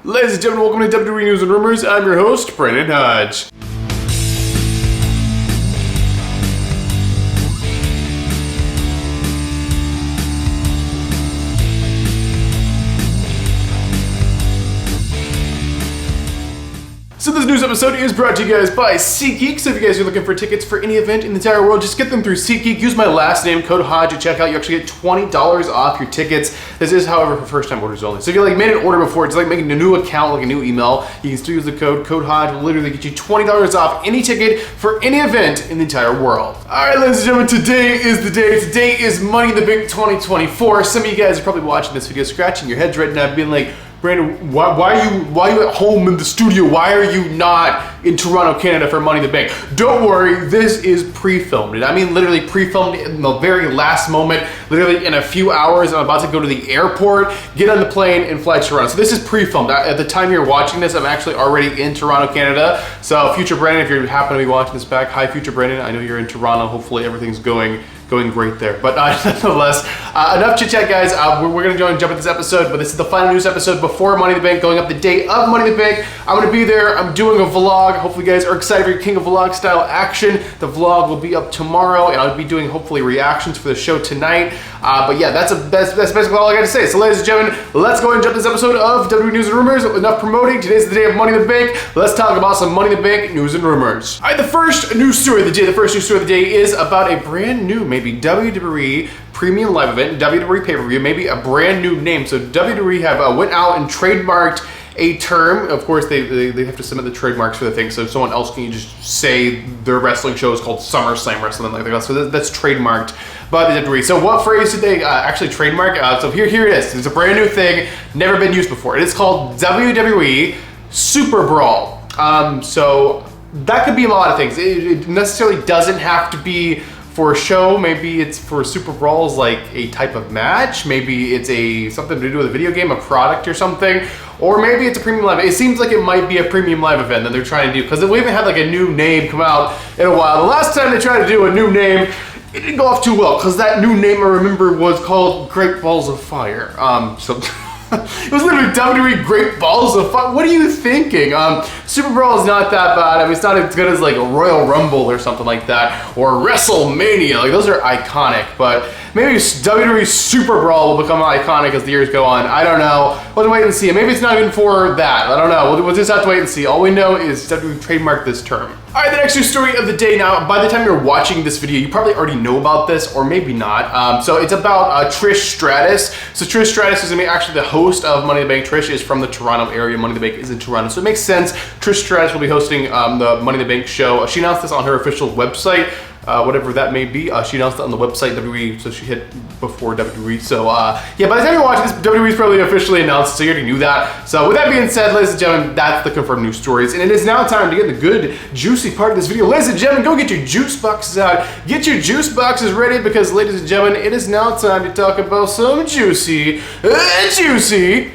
Ladies and gentlemen, welcome to WWE News and Rumors. I'm your host, Brandon Hodge. So this news episode is brought to you guys by SeatGeek. So if you guys are looking for tickets for any event in the entire world, just get them through SeatGeek. Use my last name, code Hodge at checkout. You actually get $20 off your tickets. This is, however, for first-time orders only. So if you made an order before, it's like making a new account, like a new email, you can still use the code Hodge. Will literally get you $20 off any ticket for any event in the entire world. All right, ladies and gentlemen, today is the day. Today is Money in the Bank 2024. Some of you guys are probably watching this video, scratching your heads right now, being like, Brandon, why are you at home in the studio? Why are you not in Toronto, Canada for Money in the Bank? Don't worry, this is pre-filmed. I mean literally pre-filmed in the very last moment. Literally in a few hours, I'm about to go to the airport, get on the plane, and fly to Toronto. So this is pre-filmed. At the time you're watching this, I'm actually already in Toronto, Canada. So future Brandon, if you happen to be watching this back, hi future Brandon. I know you're in Toronto. Hopefully everything's going great there. But nonetheless, enough chit chat, guys. We're gonna go and jump into this episode, but this is the final news episode before Money in the Bank, going up the day of Money in the Bank. I'm gonna be there. I'm doing a vlog. Hopefully you guys are excited for your King of Vlog style action. The vlog will be up tomorrow, and I'll be doing hopefully reactions for the show tonight. But yeah, that's basically all I got to say. So ladies and gentlemen, let's go and jump this episode of WWE News and Rumors. Enough promoting. Today's the day of Money in the Bank. Let's talk about some Money in the Bank news and rumors. All right, the first news story of the day. The first news story of the day is about a brand new, maybe WWE premium live event, WWE pay-per-view, maybe a brand new name. So WWE have went out and trademarked a term. Of course, they have to submit the trademarks for the thing, so someone else can just say their wrestling show is called SummerSlam or something like that. So that's trademarked by the WWE. So what phrase did they actually trademark? So here it is. It's a brand new thing, never been used before. It is called WWE Super Brawl. So that could be a lot of things. It necessarily doesn't have to be for a show. Maybe it's for Super Brawls, like a type of match. Maybe it's something to do with a video game, a product or something. Or maybe it's a premium live. It seems like it might be a premium live event that they're trying to do, because we haven't had like a new name come out in a while. The last time they tried to do a new name, it didn't go off too well, because that new name I remember was called Great Balls of Fire. It was literally WWE Great Balls of Fire. What are you thinking? Super Brawl is not that bad. I mean, it's not as good as like a Royal Rumble or something like that, or WrestleMania. Like, those are iconic, but maybe WWE Super Brawl will become iconic as the years go on. I don't know. We'll wait and see. Maybe it's not even for that. I don't know. We'll just have to wait and see. All we know is WWE trademarked this term. All right, the next news story of the day. Now, by the time you're watching this video, you probably already know about this, or maybe not. So it's about Trish Stratus. So Trish Stratus is gonna be actually the host of Money in the Bank. Trish is from the Toronto area. Money in the Bank is in Toronto, so it makes sense. Trish Stratus will be hosting the Money in the Bank show. She announced this on her official website. Whatever that may be. She announced it on the website WWE, so she hit before WWE. So yeah, by the time you're watching this, WWE's probably officially announced, so you already knew that. So with that being said, ladies and gentlemen, that's the confirmed news stories, and it is now time to get the good, juicy part of this video. Ladies and gentlemen, go get your juice boxes out. Get your juice boxes ready, because ladies and gentlemen, it is now time to talk about some juicy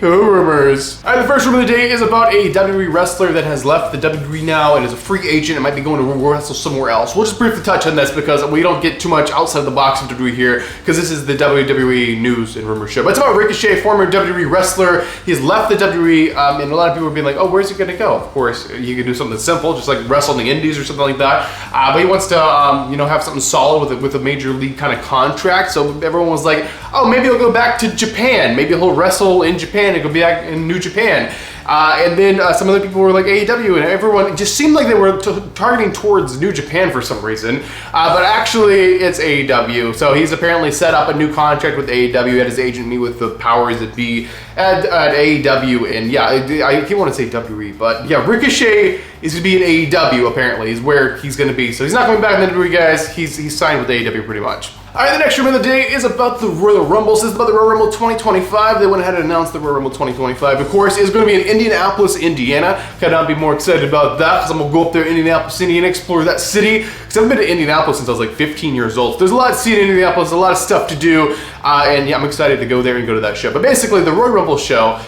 rumors. All right, the first rumor of the day is about a WWE wrestler that has left the WWE now and is a free agent and might be going to wrestle somewhere else. We'll just briefly touch on that, because we don't get too much outside the box of WWE here, because this is the WWE News and Rumor Show. But it's about Ricochet, former WWE wrestler. He's left the WWE, and a lot of people are being like, oh, where's he gonna go? Of course, you can do something simple, just like wrestle in the Indies or something like that. But he wants to, have something solid with a major league kind of contract. So everyone was like, oh, maybe he'll go back to Japan. Maybe he'll wrestle in Japan and go back in New Japan. And then some other people were like AEW, and everyone, it just seemed like they were targeting towards New Japan for some reason. But actually, it's AEW. So he's apparently set up a new contract with AEW, had his agent meet with the powers that be at AEW. And yeah, I keep wanting to say WWE, but yeah, Ricochet is going to be in AEW, apparently, is where he's going to be. So he's not coming back in the WWE, guys. He's signed with AEW pretty much. All right, the next rumor of the day is about the Royal Rumble. This is about the Royal Rumble 2025. They went ahead and announced the Royal Rumble 2025. Of course, it's going to be in Indianapolis, Indiana. Cannot be more excited about that, because I'm going to go up there, Indianapolis, Indiana, explore that city. Because I haven't been to Indianapolis since I was like 15 years old. So there's a lot to see in Indianapolis, a lot of stuff to do. And yeah, I'm excited to go there and go to that show. But basically, the Royal Rumble show,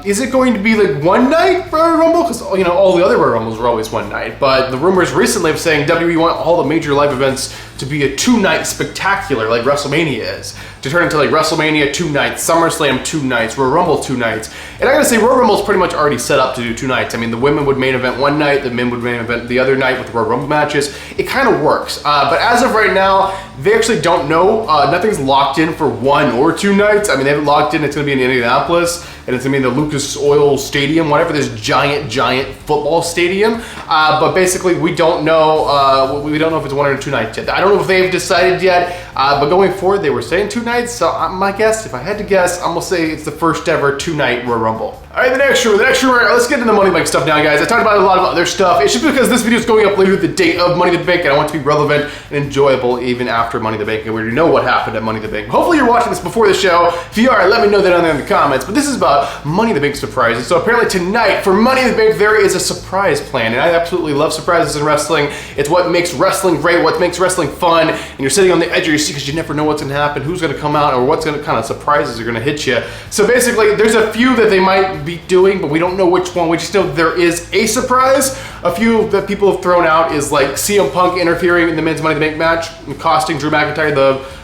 is it going to be like one night Royal Rumble? Because all the other Royal Rumbles were always one night. But the rumors recently of saying WWE want all the major live events to be a two-night spectacular like WrestleMania is. to turn into like WrestleMania 2 nights, SummerSlam 2 nights, Royal Rumble 2 nights. And I gotta say, Royal Rumble is pretty much already set up to do 2 nights. I mean, the women would main event one night, the men would main event the other night with the Royal Rumble matches. It kind of works. But as of right now, they actually don't know. Nothing's locked in for 1 or 2 nights. I mean, they haven't locked in. It's gonna be in Indianapolis, and it's gonna be in the Lucas Oil Stadium, whatever, this giant football stadium. But basically, we don't know. We don't know if it's 1 or 2 nights yet. I don't know if they've decided yet. But going forward, they were saying 2 nights. So my guess, if I had to guess, I'm gonna say it's the first ever 2-night Royal Rumble. All right, the next rumor. Let's get into the Money in the Bank stuff now, guys. I talked about a lot of other stuff. It's just because this video is going up later the date of Money in the Bank, and I want it to be relevant and enjoyable even after Money in the Bank, and we already know what happened at Money in the Bank. Hopefully you're watching this before the show. If you are, let me know that down there in the comments. But this is about Money in the Bank surprises. So apparently tonight, for Money in the Bank, there is a surprise plan, and I absolutely love surprises in wrestling. It's what makes wrestling great, what makes wrestling fun, and you're sitting on the edge of your seat because you never know what's going to happen, who's going to come out, or what kind of surprises are going to hit you. So basically, there's a few that they might be doing, but we don't know which one. We just know there is a surprise. A few that people have thrown out is like CM Punk interfering in the men's Money in the Bank match and costing Drew McIntyre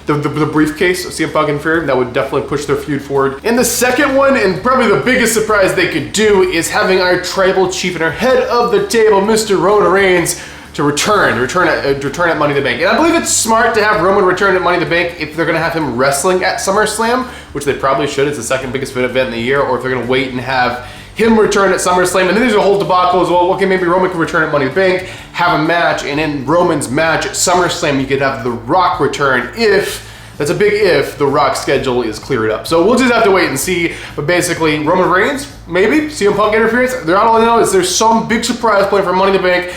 the briefcase of CM Punk interfering. That would definitely push their feud forward. And the second one, and probably the biggest surprise they could do, is having our tribal chief and our head of the table, Mr. Roman Reigns, to return at Money in the Bank. And I believe it's smart to have Roman return at Money in the Bank if they're going to have him wrestling at SummerSlam, which they probably should. It's the second biggest event in the year, or if they're going to wait and have him return at SummerSlam. And then there's a whole debacle as well. Okay, maybe Roman can return at Money in the Bank, have a match, and in Roman's match at SummerSlam, you could have The Rock return if, that's a big if, The Rock's schedule is cleared up. So we'll just have to wait and see. But basically, Roman Reigns, maybe, CM Punk interference. They're all I know is there's some big surprise plan for Money in the Bank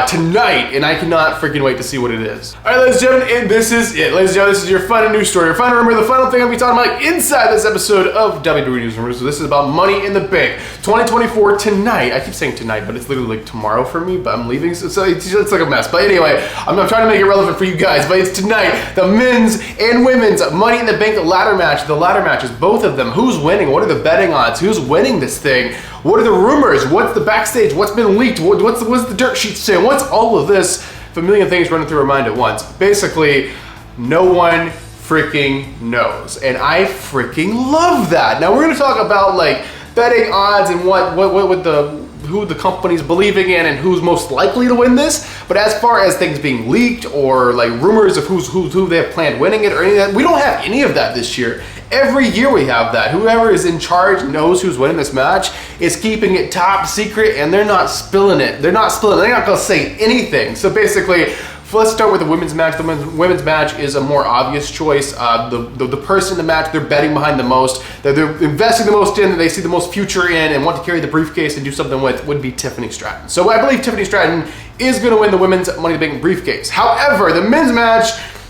tonight, and I cannot freaking wait to see what it is. All right, ladies and gentlemen, and this is it. Ladies and gentlemen, this is your final news story. Your final rumor, the final thing I'll be talking about inside this episode of WWE News Rumors. So this is about Money in the Bank 2024 tonight. I keep saying tonight, but it's literally like tomorrow for me, but I'm leaving, so it's like a mess. But anyway, I'm trying to make it relevant for you guys, but it's tonight, the men's and women's Money in the Bank ladder match. The ladder matches, both of them. Who's winning? What are the betting odds? Who's winning this thing? What are the rumors? What's the backstage? What's been leaked? What's the dirt sheet saying? What's all of this? A million things running through our mind at once. Basically, no one freaking knows. And I freaking love that. Now we're gonna talk about like betting odds and who the company's believing in and who's most likely to win this. But as far as things being leaked or like rumors of who they have planned winning it or any of that, we don't have any of that this year. Every year we have that. Whoever is in charge knows who's winning this match, is keeping it top secret, and they're not spilling it. They're not gonna say anything. So basically, let's start with the women's match. The women's match is a more obvious choice. The person in the match they're betting behind the most, that they're investing the most in, that they see the most future in, and want to carry the briefcase and do something with, would be Tiffany Stratton. So I believe Tiffany Stratton is going to win the women's Money in the Bank briefcase. However, the men's match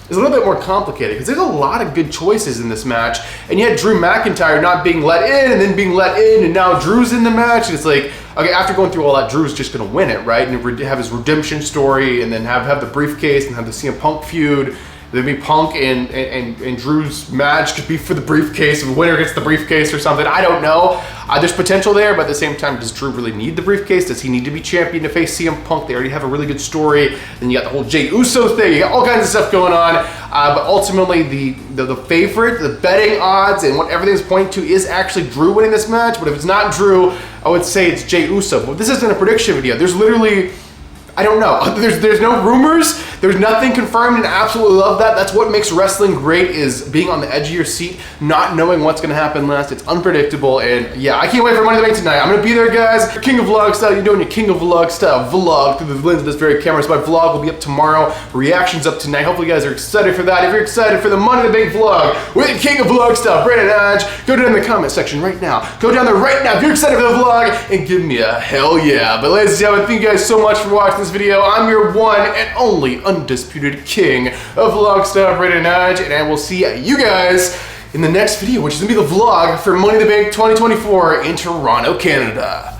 is a little bit more complicated because there's a lot of good choices in this match, and you had Drew McIntyre not being let in and then being let in, and now Drew's in the match, and it's like, okay, after going through all that, Drew's just gonna win it, right? And have his redemption story, and then have the briefcase, and have the CM Punk feud. There'd be Punk and Drew's match could be for the briefcase. The winner gets the briefcase or something. I don't know. There's potential there, but at the same time, does Drew really need the briefcase? Does he need to be champion to face CM Punk? They already have a really good story. Then you got the whole Jey Uso thing. You got all kinds of stuff going on. But ultimately, the favorite, the betting odds, and what everything's pointing to is actually Drew winning this match. But if it's not Drew, I would say it's Jey Uso. But this isn't a prediction video. There's literally, I don't know. There's no rumors. There's nothing confirmed, and I absolutely love that. That's what makes wrestling great, is being on the edge of your seat, not knowing what's going to happen next. It's unpredictable, and yeah, I can't wait for Money in the Bank tonight. I'm going to be there, guys. King of Vlog style. You're doing your King of Vlog style vlog through the lens of this very camera. So my vlog will be up tomorrow. Reactions up tonight. Hopefully you guys are excited for that. If you're excited for the Money in the Bank vlog with King of Vlog style Brandon Hodge, go down in the comment section right now. Go down there right now if you're excited for the vlog and give me a hell yeah. But ladies and gentlemen, thank you guys so much for watching this video. I'm your one and only undisputed king of vlog style Brandon Hodge, and I will see you guys in the next video, which is gonna be the vlog for Money in the Bank 2024 in Toronto, Canada.